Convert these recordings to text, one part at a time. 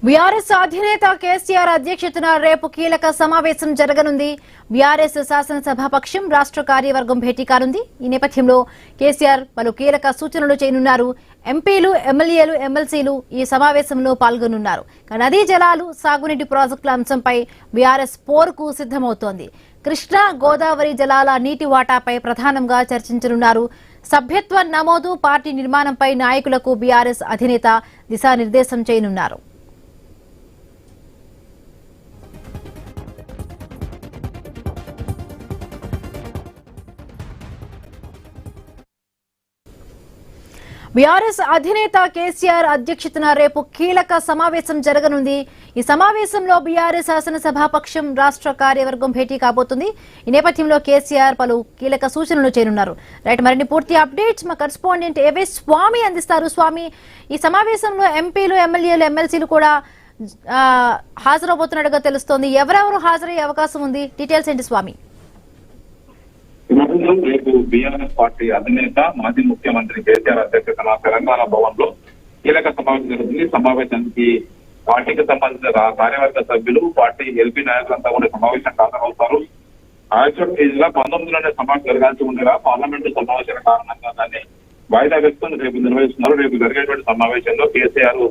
BRS అధినేత కేసీఆర్ అధ్యక్షతన రేపు కీలక సమావేశం జరగనుంది. బీఆర్ఎస్ శాసనసభాపక్షం రాష్ట్ర కార్యవర్గం భేటీ కానుంది. ఈ నేపథ్యంలో కేసీఆర్ పలు కీలక సూచనలు చేయనున్నారు. ఎంపీలు, ఎమ్మెల్యేలు, ఎమ్మెల్సీలు ఈ సమావేశంలో పాల్గొనున్నారు. నదీ జలాలు, సాగునీటి ప్రాజెక్టుల అంశంపై బీఆర్ఎస్ పోరుకు సిద్దమవుతోంది. కృష్ణా, గోదావరి జలాల నీటి వాటాపై ప్రధానంగా చర్చించనున్నారు. సభ్యత్వ నమోదు, పార్టీ నిర్మాణంపై నాయకులకు బీఆర్ఎస్ అధినేత దిశానిర్దేశం చేయనున్నారు. బీఆర్ఎస్ అధినేత కేసీఆర్ అధ్యక్షతన రేపు కీలక సమావేశం జరగనుంది. ఈ సమావేశంలో బీఆర్ఎస్ శాసనసభాపక్షం రాష్ట్ర కార్యవర్గం భేటీ కాబోతుంది. ఈ నేపథ్యంలో కేసీఆర్ పలు కీలక సూచనలు చేయనున్నారు. రైట్, మరిన్ని పూర్తి అప్డేట్స్ మా కరెస్పాండెంట్ ఏవే స్వామి అందిస్తారు. స్వామి, ఈ సమావేశంలో ఎంపీలు, ఎమ్మెల్యేలు, ఎమ్మెల్సీలు కూడా హాజరవబోతున్నట్టుగా తెలుస్తోంది. ఎవరెవరు హాజరయ్యే అవకాశం ఉంది? డీటెయిల్స్ ఏంటి స్వామి? రేపు బీఆర్ఎస్ పార్టీ అధినేత, మాజీ ముఖ్యమంత్రి కేసీఆర్ అధ్యక్షతన తెలంగాణ భవన్ లో కీలక సమావేశం జరుగుతుంది. సమావేశానికి పార్టీకి సంబంధించిన కార్యవర్గ సభ్యులు, పార్టీ ఎల్పీ నాయకులంతా కూడా సమావేశం హాజరవుతారు. యాక్చువల్ జిల్లా 19లోనే సమావేశం జరగాల్సి ఉండగా పార్లమెంటు సమావేశాల కారణంగా దాన్ని వాయిదా వేసుకుని రేపు నిర్వహిస్తున్నారు. రేపు జరిగేటువంటి సమావేశంలో కేసీఆర్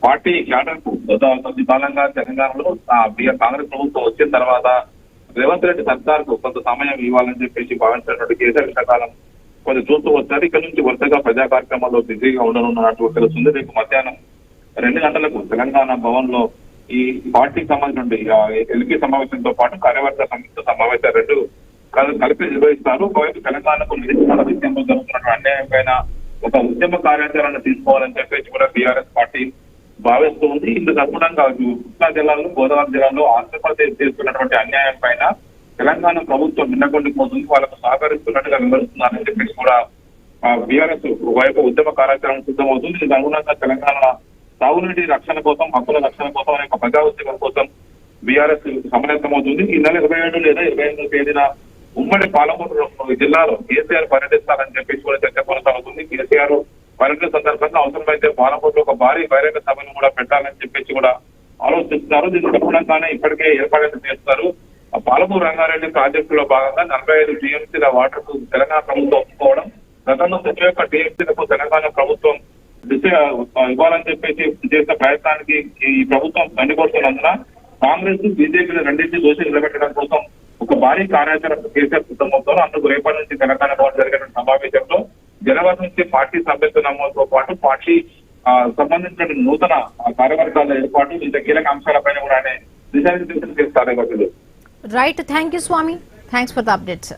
పార్టీ క్యాడర్ కు కొద్ది కాలంగా తెలంగాణలో కాంగ్రెస్ ప్రభుత్వం వచ్చిన తర్వాత రేవంత్ రెడ్డి సర్కార్ కు కొంత సమయం ఇవ్వాలని చెప్పేసి భావించినటువంటి కేసీఆర్ విషయకాలం కొంచెం చూస్తూ వచ్చారు. ఇక్కడ నుంచి వరుసగా ప్రజా కార్యక్రమాల్లో బిజీగా ఉండనున్నట్టు తెలుస్తుంది. రేపు మధ్యాహ్నం 2 గంటలకు తెలంగాణ భవన్ లో ఈ పార్టీకి సంబంధించిన ఎల్పీ సమావేశంతో పాటు కార్యవర్గ సంయుక్త సమావేశం 2 కలిపి నిర్వహిస్తారు. ఒకవైపు తెలంగాణకు నిరీక్షణ విషయంలో జరుగుతున్నటువంటి అన్యాయం పైన ఒక ఉద్యమ కార్యాచరణ తీసుకోవాలని చెప్పేసి కూడా బీఆర్ఎస్ పార్టీ భావిస్తూ ఉంది. ఇందుకు అనుగుణంగా కృష్ణా జిల్లాలో, గోదావరి జిల్లాలో ఆంధ్రప్రదేశ్ చేస్తున్నటువంటి అన్యాయం పైన తెలంగాణ ప్రభుత్వం నిన్నకొండిపోతుంది, వాళ్ళకు సహకరిస్తున్నట్టుగా వివరిస్తున్నారని చెప్పేసి కూడా బీఆర్ఎస్ వైపు ఉద్యమ కార్యాచరణ సిద్ధమవుతుంది. ఇందుకు అనుగుణంగా తెలంగాణ సాగునీటి రక్షణ కోసం, హక్కుల రక్షణ కోసం అనే ఒక ప్రజా ఉద్యమం కోసం బీఆర్ఎస్ సమావేశమవుతుంది. ఈ నెల 27 లేదా 28వ తేదీన ఉమ్మడి పాలమూరు జిల్లాలో కేసీఆర్ పర్యటిస్తారని చెప్పేసి కూడా చర్చ కొనసాగుతుంది. కేసీఆర్ పర్యటన సందర్భంగా అవసరమైతే పాలమూరులో ఒక భారీ బహిరంగ సభను కూడా పెట్టాలని చెప్పేసి కూడా ఆలోచిస్తున్నారు. దీనికి అనుగుణంగానే ఇప్పటికే ఏర్పాట్లు చేస్తారు. పాలమూరు రంగారెడ్డి ప్రాజెక్టులో భాగంగా 45 టీఎంసీల వాటర్ కు తెలంగాణ ప్రభుత్వం ఒప్పుకోవడం, గతంలో 31 టీఎంసీలకు తెలంగాణ ప్రభుత్వం ఇవ్వాలని చెప్పేసి చేసిన ప్రయత్నానికి ఈ ప్రభుత్వం దండికొడుతున్నందున కాంగ్రెస్, బీజేపీ రెండింటి దోషి నిలబెట్టడం కోసం ఒక భారీ కార్యాచరణ కేసీఆర్ సిద్ధమవుతారు. అందుకు రేపటి నుంచి తెలంగాణ భవన్ జరిగిన సమావేశంలో జనవరి నుంచి పార్టీ సభ్యత్వ నమోదుతో పాటు పార్టీ సంబంధించిన నూతన కార్యవర్గాల ఏర్పాటు, ఇంత కీలక అంశాలపైన కూడా ఆయన దిశానిర్దేశం చేస్తారు. Right, thank you Swami, thanks for the updates.